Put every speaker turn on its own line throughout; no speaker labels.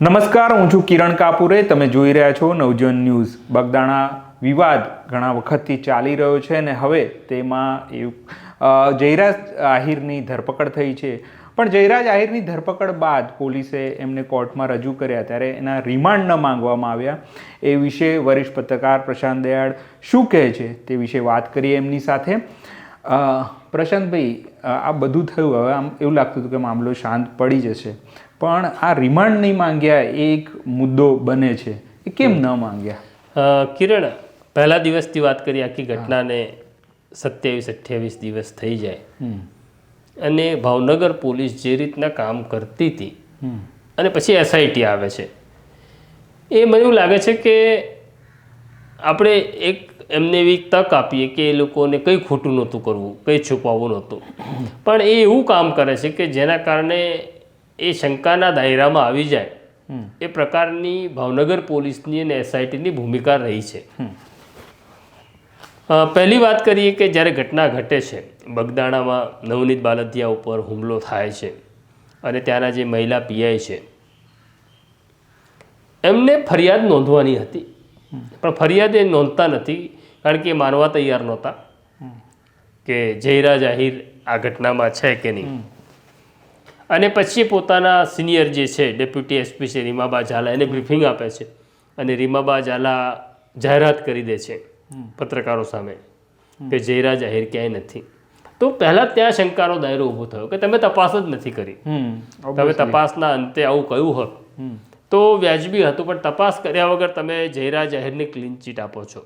નમસ્કાર, હું છું કિરણ કાપુરે. તમે જોઈ રહ્યા છો નવજીવન ન્યૂઝ. બગદાણા વિવાદ ઘણા વખતથી ચાલી રહ્યો છે અને હવે તેમાં જયરાજ આહિરની ધરપકડ થઈ છે. પણ જયરાજ આહિરની ધરપકડ બાદ પોલીસે એમને કોર્ટમાં રજૂ કર્યા ત્યારે એના રિમાન્ડ ન માંગવામાં આવ્યા. એ વિશે વરિષ્ઠ પત્રકાર પ્રશાંત દયાળ શું કહે છે તે વિશે વાત કરીએ એમની સાથે. પ્રશાંતભાઈ, આ બધું થયું, હવે આમ એવું લાગતું હતું કે મામલો શાંત પડી જશે, પણ આ રિમાન્ડ નહીં માંગ્યા એ એક મુદ્દો બને છે. એ કેમ ન માંગ્યા?
કિરણ, પહેલા દિવસથી વાત કરી આખી ઘટનાને 27-28 દિવસ થઈ જાય અને ભાવનગર પોલીસ જે રીતના કામ કરતી હતી અને પછી SIT આવે છે, એ મને એવું લાગે છે કે આપણે એમને એવી તક આપીએ કે એ લોકોને કંઈ ખોટું નહોતું કરવું, કંઈ છુપાવવું નહોતું, પણ એ એવું કામ કરે છે કે જેના કારણે એ શંકાના દાયરામાં આવી જાય એ પ્રકારની ભાવનગર પોલીસની અને SITની ભૂમિકા રહી છે. પહેલી વાત કરીએ કે જ્યારે ઘટના ઘટે છે, બગદાણામાં નવનીત બાલદિયા ઉપર હુમલો થાય છે અને ત્યાંના જે મહિલા PI છે એમને ફરિયાદ નોંધવાની હતી, પણ ફરિયાદ એ નોંધતા નથી કારણ કે એ માનવા તૈયાર નહોતા કે જયરાજ આહિર આ ઘટનામાં છે કે નહીં. અને પછી પોતાના સિનિયર જે છે ડેપ્યુટી SP છે રીમાબા ઝાલા, એને બ્રીફિંગ આપે છે અને રીમાબા ઝાલા જાહેરાત કરી દે છે પત્રકારો સામે કે જયરાજ આહિર ક્યાંય નથી. તો પહેલાં ત્યાં શંકાનો દાયરો ઊભો થયો કે તમે તપાસ જ નથી કરી. તમે તપાસના અંતે આવું કહ્યું હોત તો વ્યાજબી હતું, પણ તપાસ કર્યા વગર તમે જયરાજ આહિરને ક્લીન ચીટ આપો છો.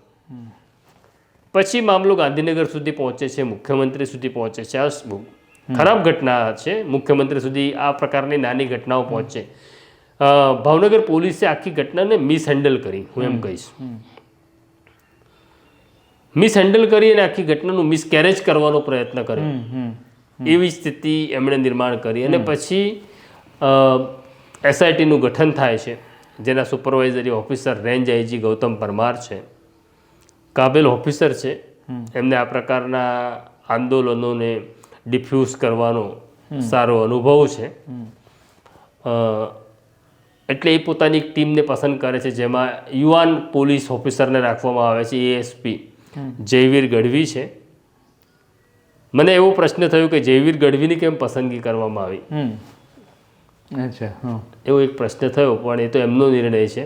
પછી મામલો ગાંધીનગર સુધી પહોંચે છે, મુખ્યમંત્રી સુધી પહોંચે છે. આ બહુ ખરાબ ઘટના છે. મુખ્યમંત્રી સુધી આ પ્રકારની નાની ઘટનાઓ પહોંચે. ભાવનગર પોલીસે આખી ઘટનાને મિસહેન્ડલ કરી, હું એમ કહીશ. મિસહેન્ડલ કરી અને આખી ઘટનાનું મિસકેરેજ કરવાનો પ્રયત્ન કર્યો, એવી સ્થિતિ એમણે નિર્માણ કરી. અને પછી SITનું ગઠન થાય છે, જેના supervisory officer range IG Gautam Parmar છે, કાબેલ ઓફિસર છે. એમને આ પ્રકારના આંદોલનોને ડિફ્યુઝ કરવાનો સારો અનુભવ છે. એટલે એ પોતાની એક ટીમને પસંદ કરે છે, જેમાં યુવાન પોલીસ ઓફિસરને રાખવામાં આવે છે, ASP જયવીર ગઢવી છે. મને એવો પ્રશ્ન થયો કે જયવીર ગઢવીની કેમ પસંદગી કરવામાં આવી? એવો એક પ્રશ્ન થયો, પણ એ તો એમનો નિર્ણય છે.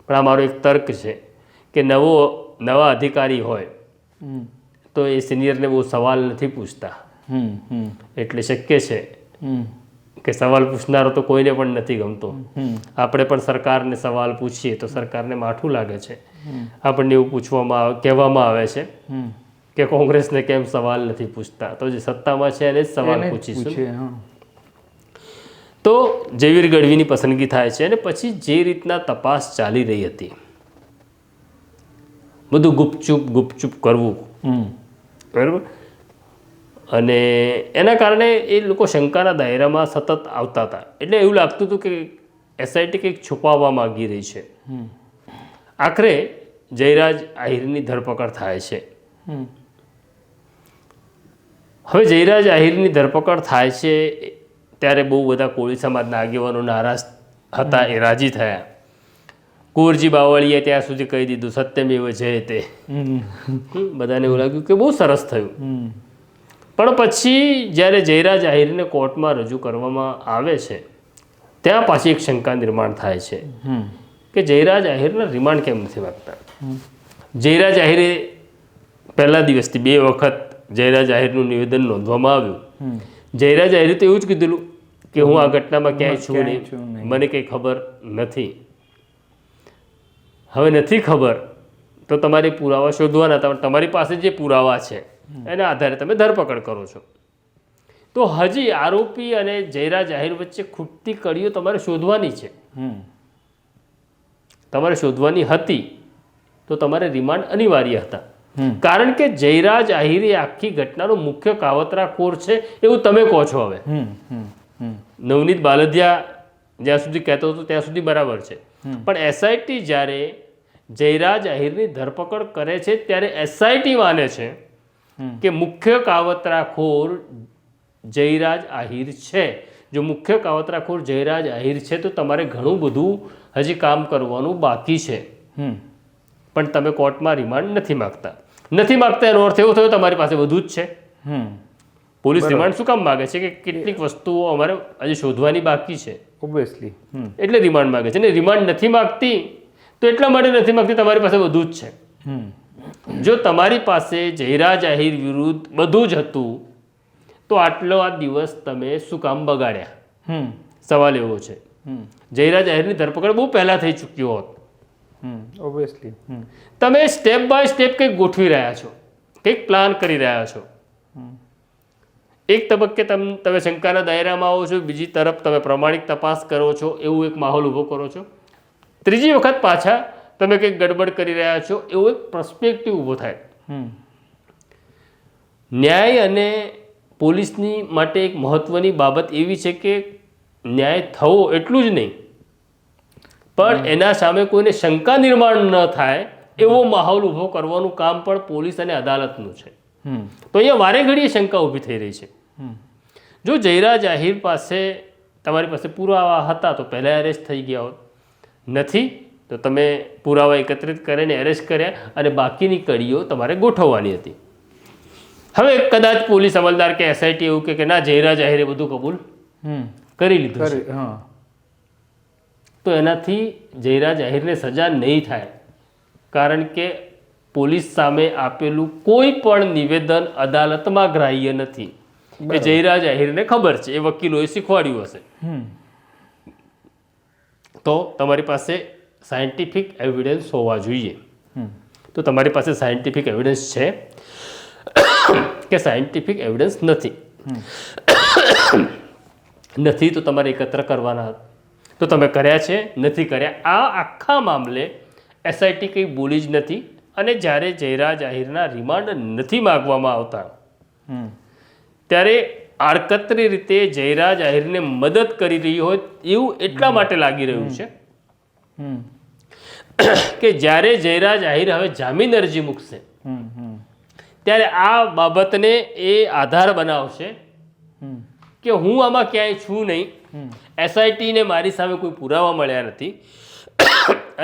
પણ આ મારો એક તર્ક છે કે નવા અધિકારી હોય તો એ સિનિયરને બહુ સવાલ નથી પૂછતા, એટલે શક્ય છે કે સવાલ પૂછનારો તો કોઈને પણ નથી ગમતો. આપણે પણ સરકારને સવાલ પૂછીએ તો સરકારને માઠું લાગે છે. આપણને એવું કહેવામાં આવે છે કે કોંગ્રેસને કેમ સવાલ નથી પૂછતા, તો જે સત્તામાં છે એને જ સવાલ પૂછીશું. તો જયવીર ગઢવીની પસંદગી થાય છે. અને પછી જે રીતના તપાસ ચાલી રહી હતી, બધું ગુપચુપ કરવું, બરાબર, અને એના કારણે એ લોકો શંકાના દાયરામાં સતત આવતા હતા. એટલે એવું લાગતું હતું કે SIT કંઈક છુપાવવા માગી રહી છે. આખરે જયરાજ આહિરની ધરપકડ થાય છે. હવે જયરાજ આહિરની ધરપકડ થાય છે ત્યારે બહુ બધા કોળી સમાજના આગેવાનો નારાજ હતા, એ રાજી થયા. કુંવરજી બાવળીએ ત્યાં સુધી કહી દીધું સત્યમેવ જયતે. બધાને એવું લાગ્યું કે બહુ સરસ થયું. પણ પછી જ્યારે જયરાજ આહિરને કોર્ટમાં રજૂ કરવામાં આવે છે ત્યાં પાછી એક શંકા નિર્માણ થાય છે કે જયરાજ આહિરના રિમાન્ડ કેમ નથી માગતા. જયરાજ આહિરે પહેલા દિવસથી 2 વખત જયરાજ આહિરનું નિવેદન નોંધવામાં આવ્યું. જયરાજ આહિરે તો એવું જ કીધેલું કે હું આ ઘટનામાં ક્યાંય છું નહીં, મને કંઈ ખબર નથી. હવે નથી ખબર તો તમારે પુરાવા શોધવાના, તમારી પાસે જે પુરાવા છે એના આધારે તમે ધરપકડ કરો છો. તો હજી આરોપી અને જયરાજ આહિર વચ્ચે ખૂટતી કડીઓ તમારે શોધવાની છે. તમારે શોધવાની હતી તો તમારે રિમાન્ડ અનિવાર્ય હતા. કારણ કે જયરાજ આહિર એ આખી ઘટનાનો મુખ્ય કાવતરાખોર છે એવું તમે કહો છો. હવે નવનીત બાલદિયા જ્યાં સુધી કહેતો હતો ત્યાં સુધી બરાબર છે, પણ SIT જ્યારે જયરાજ આહિરની ધરપકડ કરે છે ત્યારે SIT માને છે કે મુખ્ય કાવતરાખોર જયરાજ આહિર છે. જો મુખ્ય કાવતરાખોર જયરાજ આહિર છે તો તમારે ઘણું બધું હજી કામ કરવાનું બાકી છે, પણ તમે કોર્ટમાં રિમાન્ડ નથી માગતા. એનો અર્થ એવો થયો તમારી પાસે બધું જ છે. પોલીસ રિમાન્ડ શું કામ માગે છે કે કેટલીક વસ્તુઓ અમારે હજી શોધવાની બાકી છે,
ઓબ્વિયસલી,
એટલે રિમાન્ડ માગે છે. ને રિમાન્ડ નથી માગતી તો એટલા માટે નથી માગતી તમારી પાસે બધું જ છે. જો તમારી પાસે જયરાજ આહિર વિરુદ્ધ બધું જ હતું તો આટલો આ દિવસ તમે શું કામ બગાડ્યા? સવાલ એવો છે. જયરાજ આહિરની ધરપકડ બહુ પહેલા થઈ ચૂક્યો હોત.
ઓબ્વિયસલી
તમે સ્ટેપ બાય સ્ટેપ કંઈક ગોઠવી રહ્યા છો, કંઈક પ્લાન કરી રહ્યા છો. એક તબક્કે તમે શંકાના દાયરામાં આવો છો, બીજી તરફ તમે પ્રમાણિક તપાસ કરો છો, એવું એક માહોલ ઊભો કરો છો. ત્રીજી વખત પાછા તમે કંઈક ગડબડ કરી રહ્યા છો, એવો એક પર્સપેક્ટિવ ઊભો થાય. ન્યાય અને પોલીસની માટે એક મહત્વની બાબત એવી છે કે ન્યાય થવો એટલું જ નહીં, પણ એના સામે કોઈને શંકા નિર્માણ ન થાય એવો માહોલ ઊભો કરવાનું કામ પણ પોલીસ અને અદાલતનું છે. તો અહીંયા વારે ઘડીએ શંકા ઊભી થઈ રહી છે. જો જયરાજ આહિર પાસે તમારી પાસે પુરાવા હતા તો પહેલાં એરેસ્ટ થઈ ગયા હોત. નથી તો તમે પુરાવા એકત્રિત કરીને એરેસ્ટ કર્યા અને બાકીની કડીઓ તમારે ગોઠવવાની હતી. હવે કદાચ પોલીસ અમલદાર કે એસઆઈટી એવું કે ના જયરાજ આહિરે બધું કબૂલ કરી લીધું છે, તો એનાથી જયરાજ આહિરને સજા નહીં થાય, કારણ કે પોલીસ સામે આપેલું કોઈ પણ નિવેદન અદાલતમાં ગ્રાહ્ય નથી. એ જયરાજ આહિરને ખબર છે, એ વકીલોએ શીખવાડ્યું હશે. તો તમારી પાસે સાયન્ટિફિક એવિડન્સ હોવા જોઈએ. તો તમારી પાસે સાયન્ટિફિક એવિડન્સ છે કે સાયન્ટિફિક એવિડન્સ નથી? નથી તો તમારે એકત્ર કરવાના, તો તમે કર્યા છે? નથી કર્યા. આ આખા મામલે એસઆઈટી કંઈ બોલી જ નથી. અને જ્યારે જયરાજ આહિરના રિમાન્ડ નથી માગવામાં આવતા ત્યારે આડકતરી રીતે જયરાજ આહિરને મદદ કરી રહી હોય એવું એટલા માટે લાગી રહ્યું છે કે જ્યારે જયરાજ આહિર હવે જામીન અરજી મૂકશે ત્યારે આ બાબતને એ આધાર બનાવશે કે હું આમાં ક્યાંય છું નહીં, એસઆઈટીને મારી સામે કોઈ પુરાવા મળ્યા નથી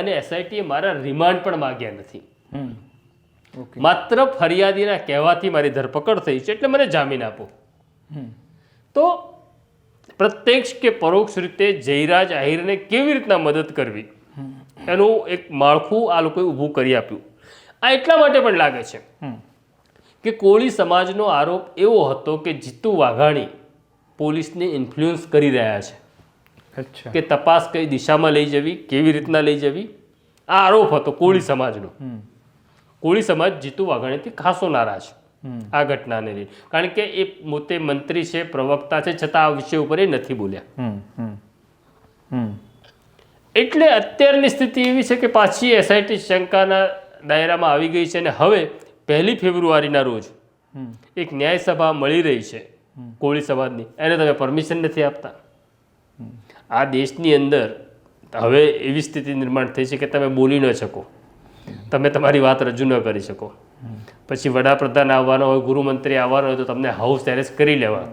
અને એસઆઈટીએ મારા રિમાન્ડ પણ માગ્યા નથી. માત્ર ફરિયાદીના કહેવાથી મારી ધરપકડ થઈ છે એટલે મને જામીન આપો. તો પ્રત્યક્ષ કે પરોક્ષ રીતે જયરાજ આહિરને કેવી રીતના મદદ કરવી એનું એક માળખું આ લોકોએ ઊભું કરી આપ્યું. આ એટલા માટે પણ લાગે છે કે કોળી સમાજનો આરોપ એવો હતો કે જીતુ વાઘાણી પોલીસને ઇન્ફ્લુઅન્સ કરી રહ્યા છે કે તપાસ કઈ દિશામાં લઈ જવી, કેવી રીતના લઈ જવી. આ આરોપ હતો કોળી સમાજનો. કોળી સમાજ જીતુ વાઘાણીથી ખાસો નારાજ આ ઘટનાને લઈને, કારણ કે એ પોતે મંત્રી છે, પ્રવક્તા છે, છતાં આ વિષય ઉપર એ નથી બોલ્યા. એટલે અત્યારની સ્થિતિ એવી છે કે પાછી એસઆઈટી શંકાના દાયરામાં આવી ગઈ છે અને હવે 1 ફેબ્રુઆરીના રોજ એક ન્યાય સભા મળી રહી છે કોળી સમાજની, એને તમે પરમિશન નથી આપતા. આ દેશની અંદર હવે એવી સ્થિતિ નિર્માણ થઈ છે કે તમે બોલી ન શકો, તમે તમારી વાત રજૂ ન કરી શકો. પછી વડાપ્રધાન આવવાનો હોય, ગૃહમંત્રી આવવાનો હોય તો તમને હાઉસ એરેસ્ટ કરી લેવા.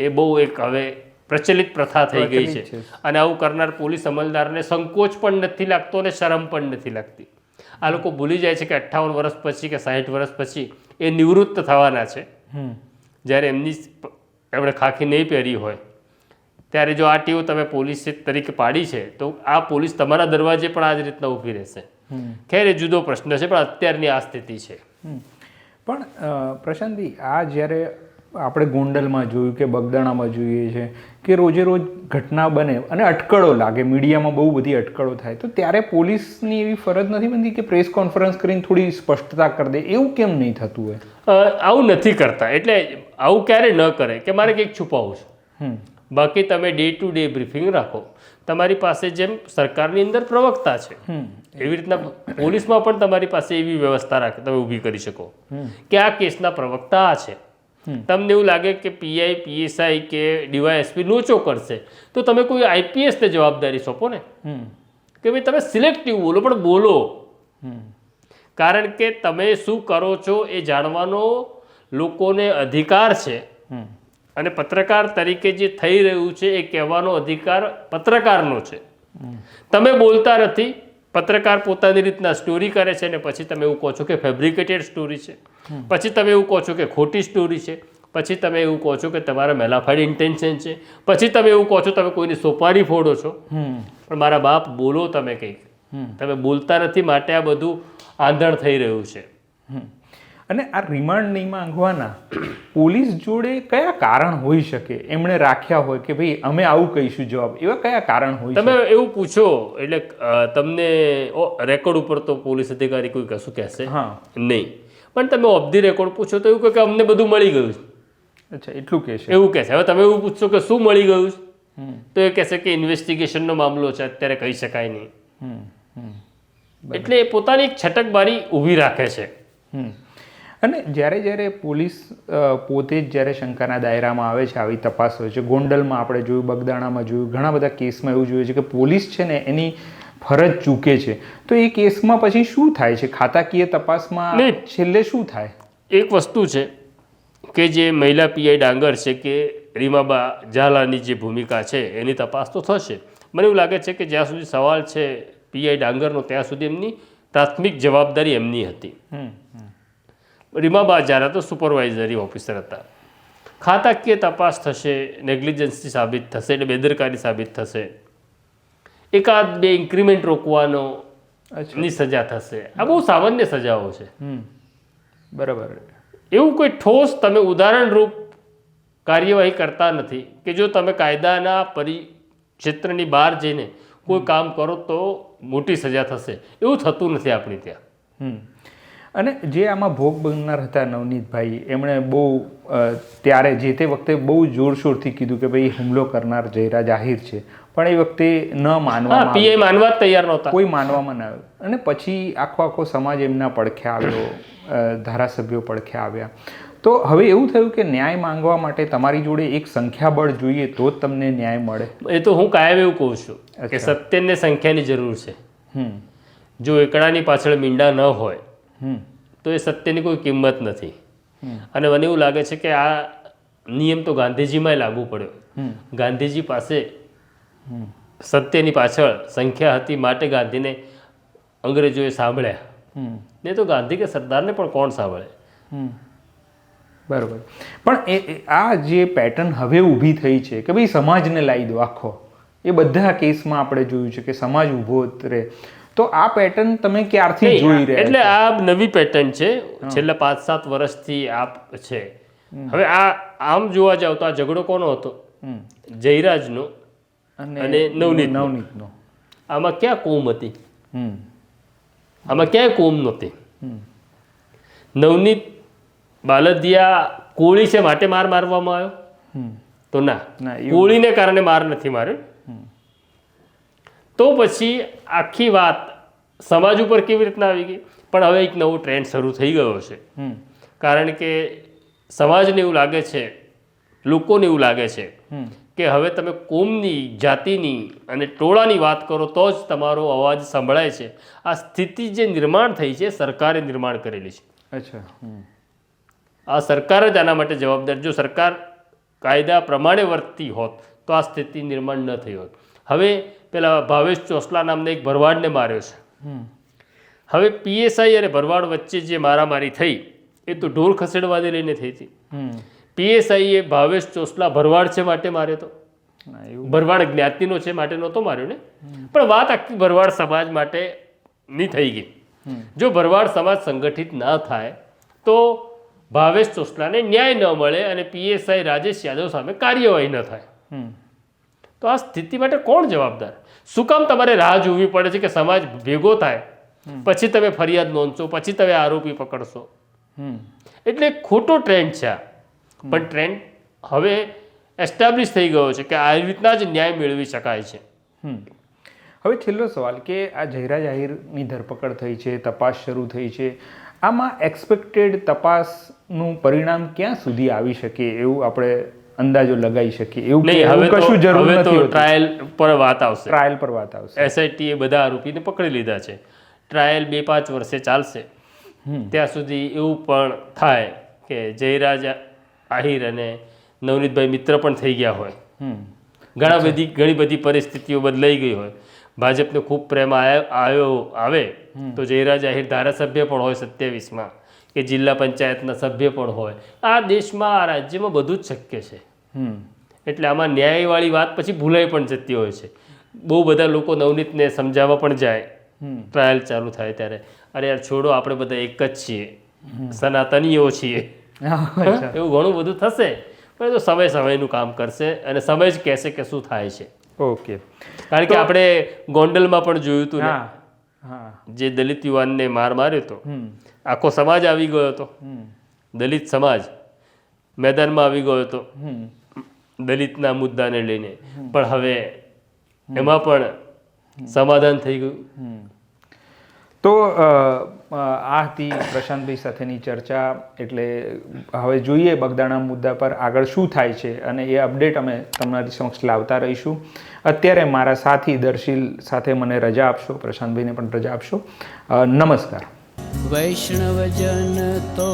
એ બહુ એક હવે પ્રચલિત પ્રથા થઈ ગઈ છે અને આવું કરનાર પોલીસ અમલદારને સંકોચ પણ નથી લાગતો અને શરમ પણ નથી લાગતી. આ લોકો ભૂલી જાય છે કે 58 વર્ષ પછી કે 60 વર્ષ પછી એ નિવૃત્ત થવાના છે. જ્યારે એમણે ખાખી નહીં પહેરી હોય ત્યારે જો આ ટેવ તમે પોલીસ તરીકે પાડી છે તો આ પોલીસ તમારા દરવાજે પણ આ જ રીતના ઊભી રહેશે. ખેર એ જુદો પ્રશ્ન છે, પણ અત્યારની આ સ્થિતિ છે.
પણ પ્રશાંતભાઈ, આ જ્યારે આપણે ગોંડલમાં જોયું કે બગદાણામાં જોઈએ છે કે રોજે રોજ ઘટના બને અને અટકળો લાગે, મીડિયામાં બહુ બધી અટકળો થાય, તો ત્યારે પોલીસની એવી ફરજ નથી બનતી કે પ્રેસ કોન્ફરન્સ કરીને થોડી સ્પષ્ટતા કરી દે? એવું કેમ નહીં થતું હોય?
આવું નથી કરતા. એટલે આવું ક્યારે ન કરે કે મારે કંઈક છુપાવવું છે. બાકી તમે ડે ટુ ડે બ્રીફિંગ રાખો. તમારી પાસે જેમ સરકારની અંદર પ્રવક્તા છે એવી રીતના પોલીસમાં પણ તમારી પાસે એવી વ્યવસ્થા તમે ઊભી કરી શકો કે આ કેસના પ્રવક્તા આ છે. તમને એવું લાગે કે પીઆઈ, પીએસઆઈ કે ડીવાયએસપી લોચો કરશે તો તમે કોઈ આઈપીએસને જવાબદારી સોંપો ને કે ભાઈ તમે સિલેક્ટિવ બોલો, પણ બોલો. કારણ કે તમે શું કરો છો એ જાણવાનો લોકોને અધિકાર છે. અને પત્રકાર તરીકે જે થઈ રહ્યું છે એ કહેવાનો અધિકાર પત્રકારનો છે. તમે બોલતા નથી. પત્રકાર પોતાની રીતના સ્ટોરી કરે છે ને પછી તમે એવું કહો છો કે ફેબ્રિકેટેડ સ્ટોરી છે, પછી તમે એવું કહો છો કે ખોટી સ્ટોરી છે, પછી તમે એવું કહો છો કે તમારા મેલાફાઈડ ઇન્ટેન્શન છે, પછી તમે એવું કહો છો તમે કોઈની સોપારી ફોડો છો. પણ મારા બાપ બોલો તમે કંઈક. તમે બોલતા નથી માટે આ બધું આંધણ થઈ રહ્યું છે.
અને આ રિમાન્ડ નહીં માંગવાના પોલીસ જોડે કયા કારણ હોઈ શકે? એમણે રાખ્યા હોય કે ભાઈ અમે આવું કહીશું જવાબ, એવા કયા કારણ હોય?
તમે એવું પૂછો એટલે તમને રેકોર્ડ ઉપર તો પોલીસ અધિકારી કોઈ કશું કહેશે નહીં, પણ તમે ઓફ ધી રેકોર્ડ પૂછો તો એવું કહે કે અમને બધું મળી ગયું છે.
અચ્છા, એટલું કહેશે?
એવું કહેશે. હવે તમે એવું પૂછશો કે શું મળી ગયું તો એ કહેશે કે ઇન્વેસ્ટિગેશનનો મામલો છે, અત્યારે કહી શકાય નહીં. એટલે એ પોતાની એક છટકબારી ઊભી રાખે છે.
અને જ્યારે પોલીસ પોતે જ જ્યારે શંકાના દાયરામાં આવે છે, આવી તપાસ હોય છે, ગોંડલમાં આપણે જોયું, બગદાણામાં જોયું, ઘણા બધા કેસમાં એવું જોયું છે કે પોલીસ છે ને એની ફરજ ચૂકે છે. તો એ કેસમાં પછી શું થાય છે? ખાતાકીય તપાસમાં છેલ્લે શું થાય?
એક વસ્તુ છે કે જે મહિલા પીઆઈ ડાંગર છે કે રીમાબા ઝાલાની જે ભૂમિકા છે એની તપાસ તો થશે. મને એવું લાગે છે કે જ્યાં સુધી સવાલ છે પીઆઈ ડાંગરનો ત્યાં સુધી એમની પ્રાથમિક જવાબદારી એમની હતી. રીમાબા ઝાલા તો સુપરવાઇઝરી ઓફિસર હતા. ખાતાકીય તપાસ થશે, નેગ્લિજન્સી સાબિત થશે એટલે બેદરકારી સાબિત થશે, એકાદ બે ઇન્ક્રીમેન્ટ રોકવાનો ની સજા થશે. આ બહુ સામાન્ય સજાઓ છે.
બરાબર.
એવું કોઈ ઠોસ તમે ઉદાહરણરૂપ કાર્યવાહી કરતા નથી કે જો તમે કાયદાના ક્ષેત્રની બહાર જઈને કોઈ કામ કરો તો મોટી સજા થશે. એવું થતું નથી આપણી ત્યાં.
અને જે આમાં ભોગ બનનાર હતા નવનીતભાઈ, એમણે બહુ ત્યારે જે તે વખતે બહુ જોરશોરથી કીધું કે ભાઈ હુમલો કરનાર જયરાજ આહિર છે, પણ એ વખતે ન માનવામાં,
પીઆઈ માનવા જ તૈયાર નહોતા,
કોઈ માનવામાં ન આવ્યું. અને પછી આખો સમાજ એમના પડખે આવ્યો, ધારાસભ્યો પડખે આવ્યા. તો હવે એવું થયું કે ન્યાય માંગવા માટે તમારી જોડે એક સંખ્યાબળ જોઈએ તો જ તમને ન્યાય મળે.
એ તો હું કાયમ એવું કહું છું કે સત્યને સંખ્યાની જરૂર છે. જો એકડાની પાછળ મીંડા ન હોય તો એ સત્યની કોઈ કિંમત નથી. અને મને એવું લાગે છે કે આ નિયમ તો ગાંધીજીમાં લાગુ પડ્યો. ગાંધીજી પાસે સત્યની પાછળ સંખ્યા હતી માટે ગાંધીને અંગ્રેજોએ સાંભળ્યા. નહીં તો ગાંધી કે સરદારને પણ કોણ સાંભળે?
બરાબર. પણ આ જે પેટર્ન હવે ઊભી થઈ છે કે ભાઈ સમાજને લાવી દો આખો, એ બધા કેસમાં આપણે જોયું છે કે સમાજ ઊભો રહે. તો આ પેટર્ન તમે ક્યારથી જોઈ રહ્યા?
એટલે આ નવી પેટર્ન છે, છેલ્લા 5-7 વર્ષથી આ છે. હવે આ આમ જોવા જાવ તો આ ઝઘડો કોનો હતો? જયરાજનો અને નવનીતનો. આમાં ક્યાં કોમ હતી? આમાં ક્યાંય કોમ નહોતી. નવનીત બાલદિયા કોળી છે માટે મારવામાં આવ્યો તો ના, કોળીને કારણે માર નથી માર્યો. તો પછી આખી વાત સમાજ ઉપર કેવી રીતના આવી ગઈ? પણ હવે એક નવો ટ્રેન્ડ શરૂ થઈ ગયો છે. કારણ કે સમાજને એવું લાગે છે, લોકોને એવું લાગે છે કે હવે તમે કોમની, જાતિની અને ટોળાની વાત કરો તો જ તમારો અવાજ સંભળાય છે. આ સ્થિતિ જે નિર્માણ થઈ છે સરકારે નિર્માણ કરેલી છે.
અચ્છા.
આ સરકાર જ આના માટે જવાબદાર. જો સરકાર કાયદા પ્રમાણે વર્તતી હોત તો આ સ્થિતિ નિર્માણ ન થઈ હોત. હવે પેલા ભાવેશ ચોસલા નામના એક ભરવાડને માર્યો છે. હવે પીએસઆઈ અને ભરવાડ વચ્ચે જે મારામારી થઈ એ તો ઢોર ખસેડવાને લઈને થઈ હતી. પીએસઆઈએ ભાવેશ ચોસલા ભરવાડ છે માટે માર્યો હતો, ભરવાડ જ્ઞાતિનો છે માટે નહોતો માર્યો ને. પણ વાત આખી ભરવાડ સમાજ માટે ની થઈ ગઈ. જો ભરવાડ સમાજ સંગઠિત ના થાય તો ભાવેશ ચોસલાને ન્યાય ન મળે અને પીએસઆઈ રાજેશ યાદવ સામે કાર્યવાહી ન થાય. તો આ સ્થિતિ માટે કોણ જવાબદાર? શું કામ તમારે રાહ જોવી પડે છે કે સમાજ ભેગો થાય પછી તમે ફરિયાદ નોંધશો, પછી તમે આરોપી પકડશો? એટલે ખોટો ટ્રેન્ડ છે આ. પણ ટ્રેન્ડ હવે એસ્ટાબ્લિશ થઈ ગયો છે કે આ રીતના જ ન્યાય મેળવી શકાય છે.
હવે છેલ્લો સવાલ કે આ જયરાજ આહિરની ધરપકડ થઈ છે, તપાસ શરૂ થઈ છે, આમાં એક્સપેક્ટેડ તપાસનું પરિણામ ક્યાં સુધી આવી શકે એવું આપણે અંદાજો લગાવી શકીએ? એવું
નહીં, હવે
કશું જરૂર નથી.
ટ્રાયલ પર વાત આવશે.
ટ્રાયલ પર વાત આવશે.
એસઆઈટીએ બધા આરોપીને પકડી લીધા છે. ટ્રાયલ 2-5 વર્ષે ચાલશે. ત્યાં સુધી એવું પણ થાય કે જયરાજ આહિર અને નવનીતભાઈ મિત્ર પણ થઈ ગયા હોય,
હમ
ઘણી બધી પરિસ્થિતિઓ બદલાઈ ગઈ હોય, ભાજપને ખૂબ પ્રેમ આવે તો જયરાજ આહિર ધારાસભ્ય પણ હોય 27માં, કે જિલ્લા પંચાયતના સભ્ય પણ હોય. આ દેશમાં આ રાજ્યમાં બધું જ શક્ય છે.
હમ
એટલે આમાં ન્યાયવાળી વાત પછી ભૂલાઈ પણ જતી હોય છે. બહુ બધા લોકો નવનીતને સમજાવવા પણ જાય, ટ્રાયલ ચાલુ થાય ત્યારે, અરે યાર છોડો, આપણે બધા એક જ છીએ, સનાતનીઓ છીએ, એવું ઘણું બધું થશે. પણ એ તો સમયનું કામ કરશે અને સમય જ કહેશે કે શું થાય છે.
ઓકે.
કારણ કે આપણે ગોંડલમાં પણ જોયું હતું ને,
હા
જે દલિત યુવાનને માર્યો હતો, આખો સમાજ આવી ગયો હતો, દલિત સમાજ મેદાનમાં આવી ગયો હતો દલિતના મુદ્દાને લઈને, પણ હવે એમાં પણ સમાધાન થઈ ગયું.
તો આ હતી પ્રશાંતભાઈ સાથેની ચર્ચા. એટલે હવે જોઈએ બગદાણા મુદ્દા પર આગળ શું થાય છે, અને એ અપડેટ અમે તમારી સમક્ષ લાવતા રહીશું. અત્યારે મારા સાથી દર્શીલ સાથે મને રજા આપશો, પ્રશાંતભાઈને પણ રજા આપશો. નમસ્કાર.
વૈષ્ણવજન તો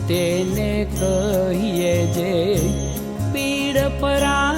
તેને કહીએ જે પીડ પરા